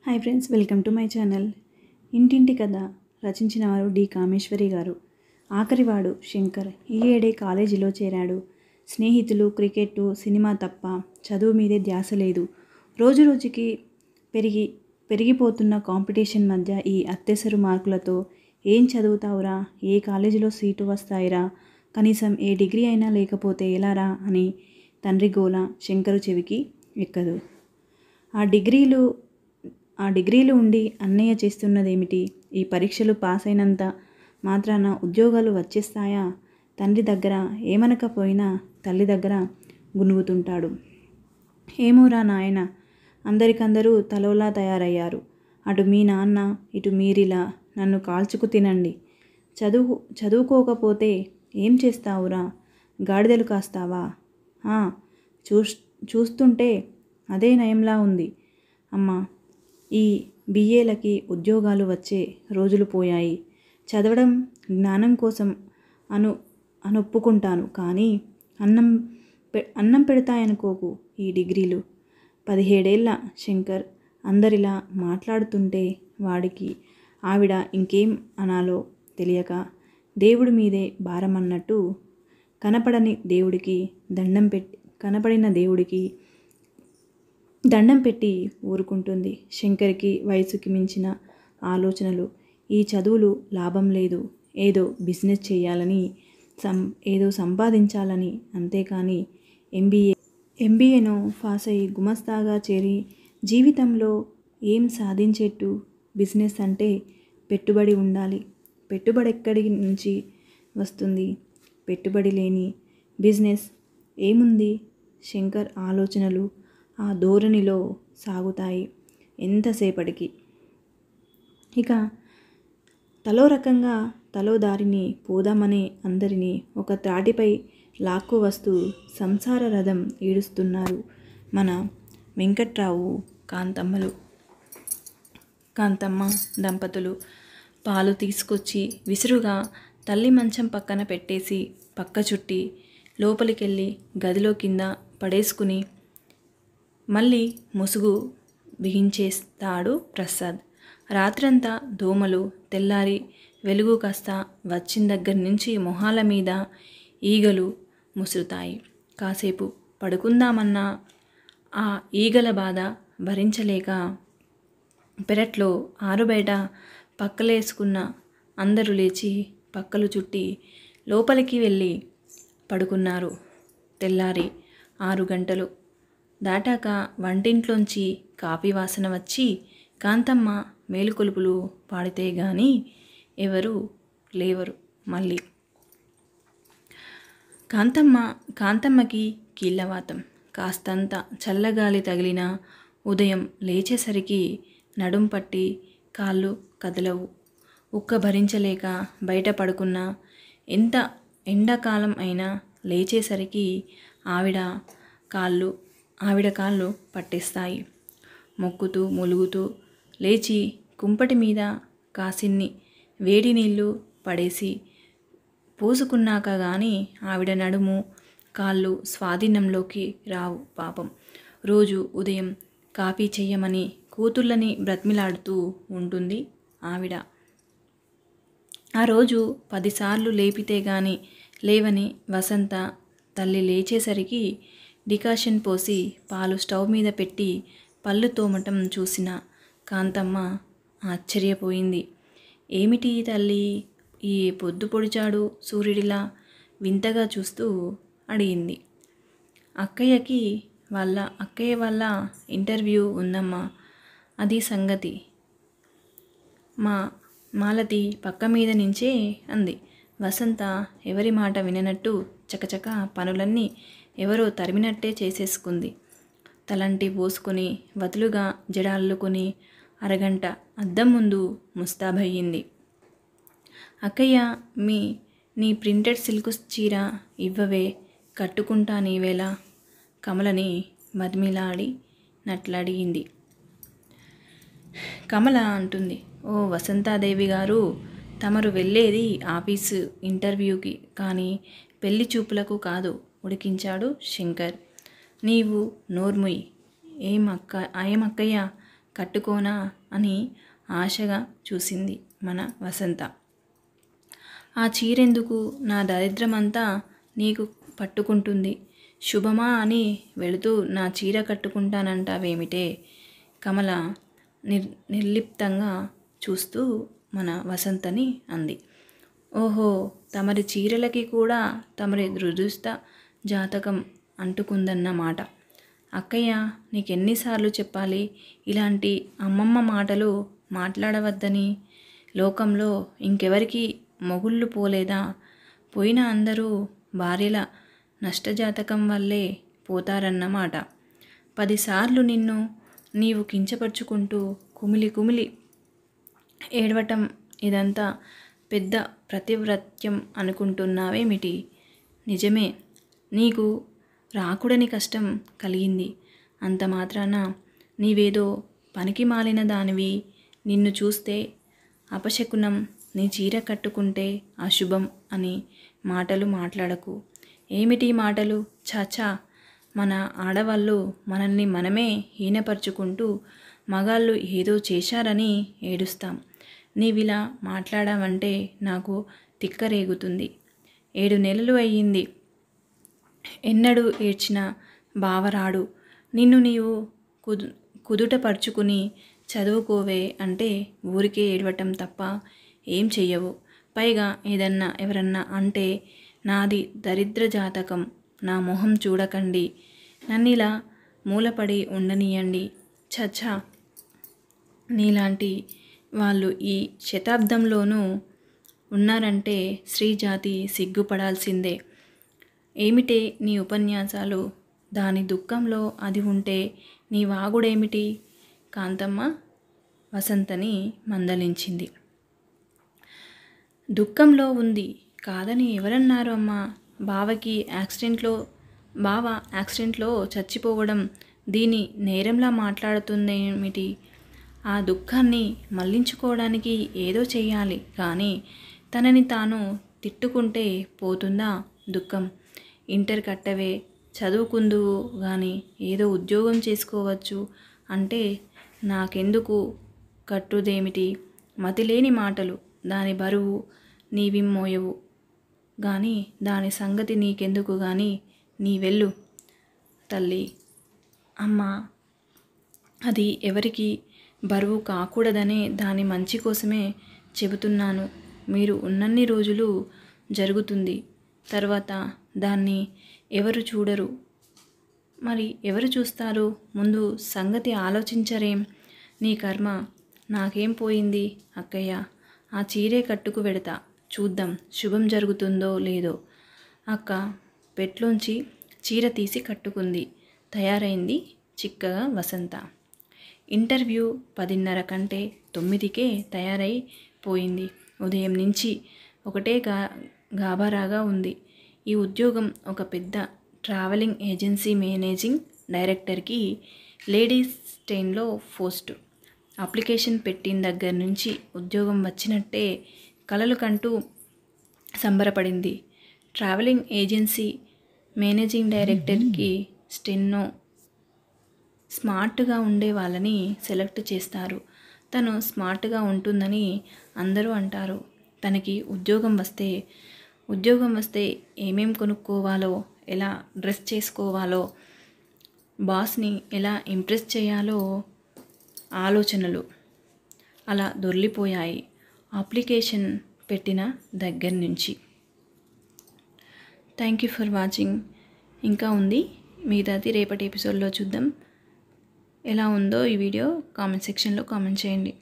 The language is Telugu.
Hi friends, welcome to my channel. ఇంటింటి కథ రచించిన వారు డి కామేశ్వరి గారు. ఆఖరివాడు శంకర్ ఈ ఏడే కాలేజీలో చేరాడు. స్నేహితులు, క్రికెట్, సినిమా తప్ప చదువు మీదే ధ్యాస లేదు. రోజు రోజుకి పెరిగిపోతున్న కాంపిటీషన్ మధ్య ఈ అత్తెసరు మార్కులతో ఏం చదువుతావురా, ఏ కాలేజీలో సీటు వస్తాయిరా, కనీసం ఏ డిగ్రీ అయినా లేకపోతే ఎలారా అని తండ్రి గోల శంకరు చెవికి ఎక్కదు. ఆ డిగ్రీలు ఉండి అన్నయ్య చేస్తున్నదేమిటి? ఈ పరీక్షలు పాస్ అయినంత మాత్రాన ఉద్యోగాలు వచ్చేస్తాయా? తండ్రి దగ్గర ఏమనకపోయినా తల్లి దగ్గర గునుగుతుంటాడు. ఏమోరా నాయన, అందరికందరూ తలోలా తయారయ్యారు. అటు మీ నాన్న, ఇటు మీరిలా నన్ను కాల్చుకు తినండి. చదువుకోకపోతే ఏం చేస్తావురా? గాడిదలు కాస్తావా? చూస్తుంటే అదే నయంలా ఉంది అమ్మా. ఈ బిఏలకి ఉద్యోగాలు వచ్చే రోజులు పోయాయి. చదవడం జ్ఞానం కోసం అనొప్పుకుంటాను, కానీ అన్నం పెడతాయనుకోకు ఈ డిగ్రీలు. 17 ఏళ్ల శంకర్ అందరిలా మాట్లాడుతుంటే వాడికి ఆవిడ ఇంకేం అనాలో తెలియక దేవుడి మీదే భారమన్నట్టు కనపడిన దేవుడికి దండం పెట్టి ఊరుకుంటుంది. శంకర్కి వయసుకి మించిన ఆలోచనలు. ఈ చదువులు లాభం లేదు, ఏదో బిజినెస్ చేయాలని, ఏదో సంపాదించాలని, అంతేకాని ఎంబీఏను పాస్ అయ్యి గుమస్తాగా చేరి జీవితంలో ఏం సాధించేట్టు? బిజినెస్ అంటే పెట్టుబడి ఉండాలి. పెట్టుబడి ఎక్కడి నుంచి వస్తుంది? పెట్టుబడి లేని బిజినెస్ ఏముంది? శంకర్ ఆలోచనలు ఆ ధోరణిలో సాగుతాయి ఎంతసేపటికి. ఇక తలో రకంగా తలో దారిని పోదామని అందరినీ ఒక త్రాటిపై లాక్కు వస్తూ సంసార రథం ఈడుస్తున్నారు మన వెంకట్రావు కాంతమ్మ దంపతులు. పాలు తీసుకొచ్చి విసురుగా తల్లి మంచం పక్కన పెట్టేసి పక్క చుట్టి లోపలికెళ్ళి గదిలో కింద పడేసుకుని మళ్ళీ ముసుగు బిగించేస్తాడు ప్రసాద్. రాత్రంతా దోమలు, తెల్లారి వెలుగు కాస్త వచ్చిన దగ్గర నుంచి మొహాల మీద ఈగలు ముసురుతాయి. కాసేపు పడుకుందామన్నా ఆ ఈగల బాధ భరించలేక పెరట్లో ఆరుబయట పక్కలేసుకున్న అందరూ లేచి పక్కలు చుట్టి లోపలికి వెళ్ళి పడుకున్నారు. తెల్లారి 6 గంటలు దాటాక వంటింట్లోంచి కాఫీ వాసన వచ్చి కాంతమ్మ మేలుకొలుపులు పాడితే గాని ఎవరు లేవరు. మళ్ళీ కాంతమ్మకి కీళ్ళవాతం. కాస్తంత చల్లగాలి తగిలిన ఉదయం లేచేసరికి నడుం పట్టి కాళ్ళు కదలవు. ఉక్క భరించలేక బయట పడుకున్నా ఎంత ఎండాకాలం అయినా లేచేసరికి ఆవిడ కాళ్ళు పట్టేస్తాయి. మొక్కుతూ మూలుగుతూ లేచి కుంపటి మీద కాసిన్ని వేడి నీళ్లు పడేసి పోసుకున్నాక గాని ఆవిడ నడుము, కాళ్ళు స్వాధీనంలోకి రావు పాపం. రోజు ఉదయం కాఫీ చెయ్యమని కూతుళ్ళని బ్రతిమిలాడుతూ ఉంటుంది ఆవిడ. ఆ రోజు 10 సార్లు లేపితే గాని లేవని వసంత తల్లి లేచేసరికి డికాషన్ పోసి పాలు స్టవ్ మీద పెట్టి పళ్ళు తోమటం చూసిన కాంతమ్మ ఆశ్చర్యపోయింది. ఏమిటి తల్లి, ఈ పొద్దు పొడిచాడు సూర్యుడిలా వింతగా చూస్తూ అడిగింది. అక్కయ్య వాళ్ళ ఇంటర్వ్యూ ఉందమ్మా, అది సంగతి. మాలతి పక్క మీద నుంచే అంది. వసంత ఎవరి మాట విననట్టు చకచక పనులన్నీ ఎవరో తరిమినట్టే చేసేసుకుంది. తలంటి పోసుకుని వదులుగా జడ అల్లుకుని అరగంట అద్దం ముందు ముస్తాబయ్యింది. అక్కయ్య, నీ ప్రింటెడ్ సిల్క్ చీర ఇవ్వవే, కట్టుకుంటా నీవేళ కమలని బతిమిలాడి నట్లడిగింది. కమల అంటుంది, ఓ వసంతాదేవి గారు, తమరు వెళ్ళేది ఆఫీసు ఇంటర్వ్యూకి కానీ పెళ్లి చూపులకు కాదు ఉడికించాడు శంకర్. నీవు నోర్ముయ్. ఏమక్కయ్య, కట్టుకోనా అని ఆశగా చూసింది మన వసంత. ఆ చీరెందుకు, నా దరిద్రమంతా నీకు పట్టుకుంటుంది. శుభమా అని వెళుతూ నా చీర కట్టుకుంటానంటావేమిటే? కమల నిర్లిప్తంగా చూస్తూ మన వసంతని అంది. ఓహో, తమరి చీరలకి కూడా తమరి దురదృష్ట జాతకం అంటుకుందన్నమాట. అక్కయ్య, నీకెన్నిసార్లు చెప్పాలి ఇలాంటి అమ్మమ్మ మాటలు మాట్లాడవద్దని? లోకంలో ఇంకెవరికి మొగుళ్ళు పోలేదా? పోయిన అందరూ భార్యల నష్టజాతకం వల్లే పోతారన్నమాట. 10 సార్లు నిన్ను నీవు కించపరుచుకుంటూ కుమిలి కుమిలి ఏడవటం ఇదంతా పెద్ద ప్రతివ్రత్యం అనుకుంటున్నావేమిటి? నిజమే, నీకు రాకూడని కష్టం కలిగింది. అంత మాత్రాన నీవేదో పనికి మాలిన దానివి. నిన్ను చూస్తే అపశకునం, నీ చీర కట్టుకుంటే అశుభం అని మాటలు మాట్లాడకు. ఏమిటి మాటలు? చాచా, మన ఆడవాళ్ళు మనల్ని మనమే హీనపరుచుకుంటూ మగాళ్ళు ఏదో చేశారని ఏడుస్తాం. నీవిలా మాట్లాడావంటే నాకు తిక్కరేగుతుంది. 7 నెలలు అయ్యింది. ఎన్నడూ ఏడ్చిన బావరాడు. నిన్ను నీవు కుదుటపరుచుకుని చదువుకోవే అంటే ఊరికే ఏడవటం తప్ప ఏం చెయ్యవు. పైగా ఏదన్నా ఎవరన్నా అంటే నాది దరిద్ర జాతకం, నా మొహం చూడకండి, నన్నిలా మూలపడి ఉండనియండి. చచ్చా, నీలాంటి వాళ్ళు ఈ శతాబ్దంలోనూ ఉన్నారంటే స్త్రీజాతి సిగ్గుపడాల్సిందే. ఏమిటే నీ ఉపన్యాసాలు? దాని దుఃఖంలో అది ఉంటే నీ వాగుడేమిటి? కాంతమ్మ వసంతని మందలించింది. దుఃఖంలో ఉంది కాదని ఎవరన్నారు అమ్మా? బావ యాక్సిడెంట్లో చచ్చిపోవడం దీని నేరంలా మాట్లాడుతుందేమిటి? ఆ దుఃఖాన్ని మళ్లించుకోవడానికి ఏదో చెయ్యాలి కానీ తనని తాను తిట్టుకుంటే పోతుందా దుఃఖం? ఇంటర్ కట్టవే, చదువుకుందువు గాని ఏదో ఉద్యోగం చేసుకోవచ్చు అంటే నాకెందుకు కట్టుదేమిటి? మతిలేని మాటలు. దాని బరువు నీవిమ్మోయవు గాని దాని సంగతి నీకెందుకు గాని నీ వెళ్ళు తల్లి. అమ్మా, అది ఎవరికి బరువు కాకూడదనే దాని మంచి కోసమే చెబుతున్నాను. మీరు ఉన్నన్ని రోజులు జరుగుతుంది, తర్వాత దాన్ని ఎవరు చూడరు. మరి ఎవరు చూస్తారు? ముందు సంగతి ఆలోచించరేం? నీ కర్మ. నాకేం పోయింది అక్కయ్య? ఆ చీరే కట్టుకు వెడతా, చూద్దాం శుభం జరుగుతుందో లేదో. అక్క పెట్లోంచి చీర తీసి కట్టుకుంది. తయారైంది చిక్కగా వసంత. ఇంటర్వ్యూ 10:30 కంటే 9కే తయారై పోయింది. ఉదయం నుంచి ఒకటే గాబరాగా ఉంది. ఈ ఉద్యోగం ఒక పెద్ద ట్రావెలింగ్ ఏజెన్సీ మేనేజింగ్ డైరెక్టర్కి లేడీస్ ట్రైన్లో పోస్టు. అప్లికేషన్ పెట్టిన దగ్గర నుంచి ఉద్యోగం వచ్చినట్టే కలలు కంటూ సంబరపడింది. ట్రావెలింగ్ ఏజెన్సీ మేనేజింగ్ డైరెక్టర్కి స్టెన్నో స్మార్ట్గా ఉండే వాళ్ళని సెలెక్ట్ చేస్తారు. తను స్మార్ట్గా ఉంటుందని అందరూ అంటారు. తనకి ఉద్యోగం వస్తే ఏమేం కొనుక్కోవాలో, ఎలా డ్రెస్ చేసుకోవాలో, బాస్ని ఎలా ఇంప్రెస్ చేయాలో ఆలోచనలు అలా దొర్లిపోయాయి అప్లికేషన్ పెట్టిన దగ్గర నుంచి. Thank you for watching. ఇంకా ఉంది, మిగతాది రేపటి ఎపిసోడ్లో చూద్దాం. ఎలా ఉందో ఈ వీడియో కామెంట్ సెక్షన్లో కామెంట్ చేయండి.